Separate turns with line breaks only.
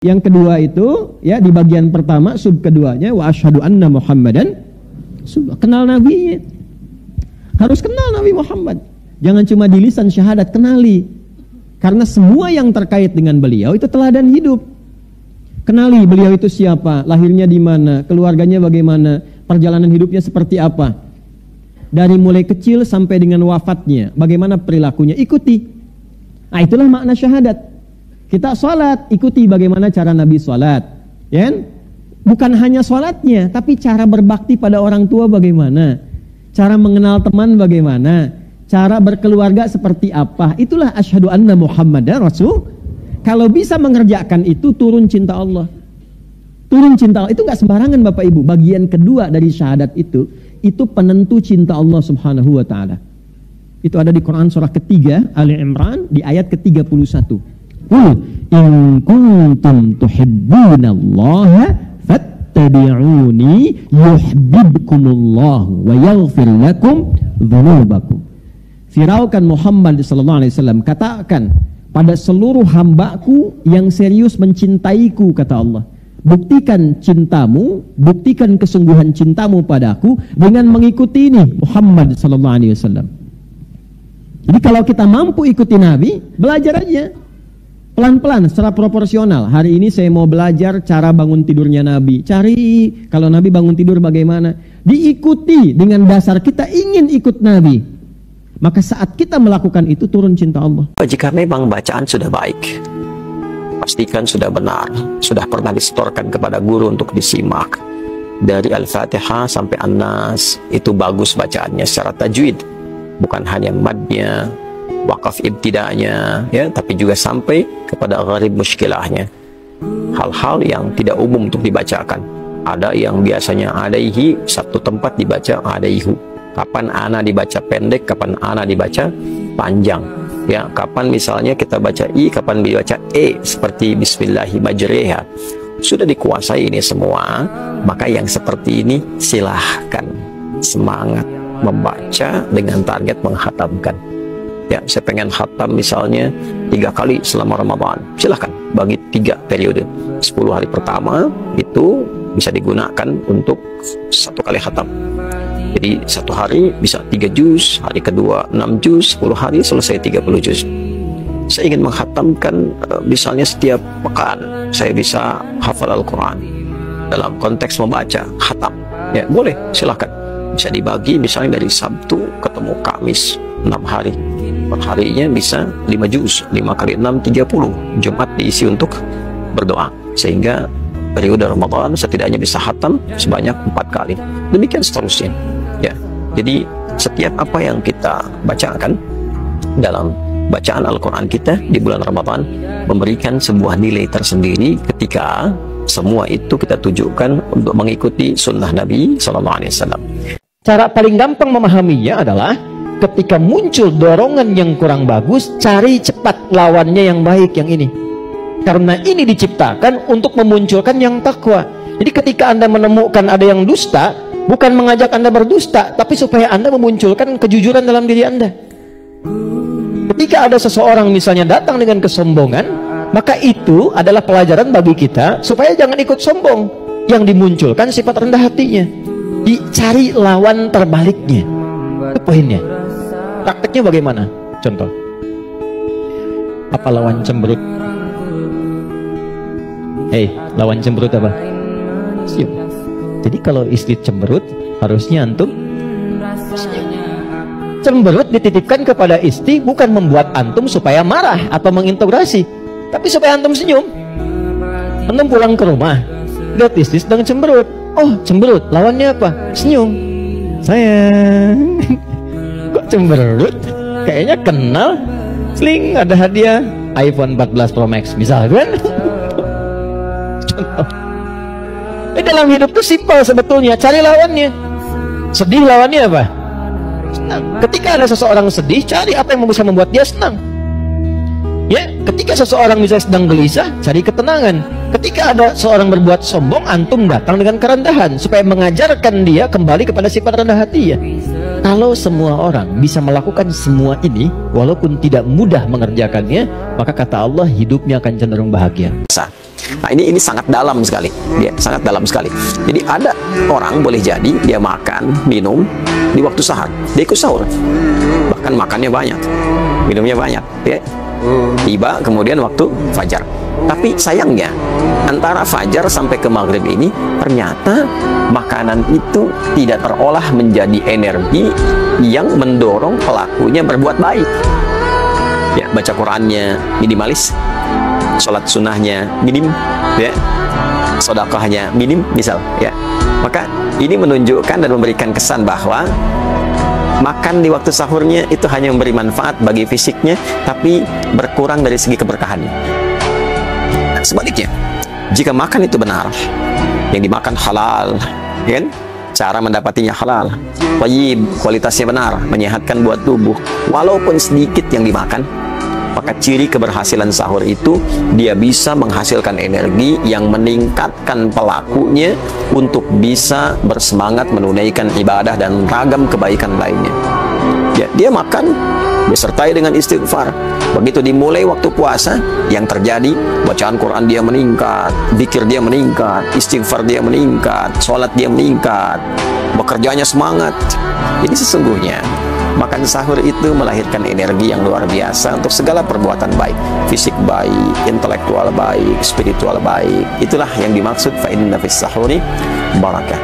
Yang kedua itu ya di bagian pertama, sub keduanya wa asyhadu anna Muhammadan, kenal nabinya. Harus kenal Nabi Muhammad. Jangan cuma di lisan syahadat, kenali. Karena semua yang terkait dengan beliau itu teladan hidup. Kenali beliau itu siapa, lahirnya di mana, keluarganya bagaimana, perjalanan hidupnya seperti apa. Dari mulai kecil sampai dengan wafatnya, bagaimana perilakunya, ikuti. Nah, itulah makna syahadat. Kita sholat, ikuti bagaimana cara Nabi sholat. Ya? Bukan hanya sholatnya, tapi cara berbakti pada orang tua bagaimana. Cara mengenal teman bagaimana. Cara berkeluarga seperti apa. Itulah asyhadu anna Muhammadan Rasul. Kalau bisa mengerjakan itu, turun cinta Allah. Turun cinta Allah, itu gak sembarangan Bapak Ibu. Bagian kedua dari syahadat itu penentu cinta Allah subhanahu wa ta'ala. Itu ada di Quran surah ketiga, Ali Imran, di ayat ke-31. Qul in kuntum tuhibbunallaha fattabi'uni yuhibbukumullahu wa yaghfir lakum dzunubakum. Firaukan Muhammad sallallahu alaihi wasallam, katakan pada seluruh hambaku yang serius mencintaiku, kata Allah, buktikan cintamu, buktikan kesungguhan cintamu padaku dengan mengikuti ini Muhammad sallallahu alaihi wasallam. Jadi kalau kita mampu ikuti Nabi, belajar aja. Pelan-pelan secara proporsional. Hari ini saya mau belajar cara bangun tidurnya Nabi. Cari kalau Nabi bangun tidur bagaimana. Diikuti dengan dasar kita ingin ikut Nabi. Maka saat kita melakukan itu, turun cinta Allah.
Jika memang bacaan sudah baik, pastikan sudah benar, sudah pernah disetorkan kepada guru untuk disimak. Dari Al-Fatihah sampai An-Nas, itu bagus bacaannya secara tajwid. Bukan hanya madnya, wakaf ibtidanya, ya, tapi juga sampai kepada gharib muskilahnya. Hal-hal yang tidak umum untuk dibacakan. Ada yang biasanya alaihi, satu tempat dibaca alaihu. Kapan ana dibaca pendek, kapan ana dibaca panjang. Ya, kapan misalnya kita baca i, kapan dibaca e, seperti bismillahi majriha. Sudah dikuasai ini semua, maka yang seperti ini silahkan semangat membaca dengan target menghatamkan. Ya, saya pengen khatam misalnya 3 kali selama Ramadan. Silahkan bagi 3 periode. 10 hari pertama itu bisa digunakan untuk 1 kali khatam. Jadi 1 hari bisa 3 juz, hari kedua 6 juz, 10 hari selesai 30 juz. Saya ingin menghatamkan misalnya setiap pekan saya bisa hafal Al-Quran dalam konteks membaca khatam. Ya, boleh, silahkan. Bisa dibagi misalnya dari Sabtu ketemu Kamis 6 hari. Per harinya bisa 5 juz, 5 kali 6, 30. Jumat diisi untuk berdoa. Sehingga periode Ramadan setidaknya bisa khatam sebanyak 4 kali. Demikian seterusnya. Ya, jadi setiap apa yang kita bacakan dalam bacaan Al-Quran kita di bulan Ramadan memberikan sebuah nilai tersendiri ketika semua itu kita tujukan untuk mengikuti sunnah Nabi SAW.
Cara paling gampang memahaminya adalah ketika muncul dorongan yang kurang bagus, cari cepat lawannya yang baik, yang ini. Karena ini diciptakan untuk memunculkan yang takwa. Jadi ketika Anda menemukan ada yang dusta, bukan mengajak Anda berdusta, tapi supaya Anda memunculkan kejujuran dalam diri Anda. Ketika ada seseorang misalnya datang dengan kesombongan, maka itu adalah pelajaran bagi kita supaya jangan ikut sombong. Yang dimunculkan sifat rendah hatinya. Dicari lawan terbaliknya. Itu poinnya. Prakteknya bagaimana? Contoh. Apa lawan cemberut? Hei, lawan cemberut apa? Senyum. Jadi kalau istri cemberut, harusnya antum senyum. Cemberut dititipkan kepada istri bukan membuat antum supaya marah atau mengintegrasi, tapi supaya antum senyum. Antum pulang ke rumah, lihat istri sedang cemberut. Oh, cemberut, lawannya apa? Senyum. Sayang, kok cemberut? Kayaknya kenal. Sling, ada hadiah iPhone 14 Pro Max misalkan. Contoh. Dalam hidup itu simpel sebetulnya. Cari lawannya. Sedih, lawannya apa? Senang. Ketika ada seseorang sedih, cari apa yang bisa membuat dia senang. Ya, ketika seseorang misalnya sedang gelisah, cari ketenangan. Ketika ada seorang berbuat sombong, antum datang dengan kerendahan supaya mengajarkan dia kembali kepada sifat rendah hati ya. Kalau semua orang bisa melakukan semua ini, walaupun tidak mudah mengerjakannya, maka kata Allah hidupnya akan cenderung bahagia.
Nah, ini sangat dalam sekali, dia sangat dalam sekali. Jadi ada orang boleh jadi dia makan, minum di waktu sahur, dia ikut sahur, bahkan makannya banyak, minumnya banyak, ya. Tiba kemudian waktu fajar. Tapi sayangnya antara fajar sampai ke maghrib ini ternyata makanan itu tidak terolah menjadi energi yang mendorong pelakunya berbuat baik. Ya, baca Qurannya minimalis, sholat sunnahnya minim, ya, sedekahnya minim misal, ya. Maka ini menunjukkan dan memberikan kesan bahwa makan di waktu sahurnya itu hanya memberi manfaat bagi fisiknya, tapi berkurang dari segi keberkahannya. Sebaliknya, jika makan itu benar, yang dimakan halal, ya kan? Cara mendapatinya halal, thayyib, kualitasnya benar, menyehatkan buat tubuh, walaupun sedikit yang dimakan, maka ciri keberhasilan sahur itu dia bisa menghasilkan energi yang meningkatkan pelakunya untuk bisa bersemangat menunaikan ibadah dan ragam kebaikan lainnya. Ya, dia makan disertai dengan istighfar. Begitu dimulai waktu puasa, yang terjadi bacaan Quran dia meningkat, zikir dia meningkat, istighfar dia meningkat, sholat dia meningkat, bekerjanya semangat. Jadi sesungguhnya makan sahur itu melahirkan energi yang luar biasa untuk segala perbuatan baik, fisik baik, intelektual baik, spiritual baik. Itulah yang dimaksud fa inna fis sahuri barakah.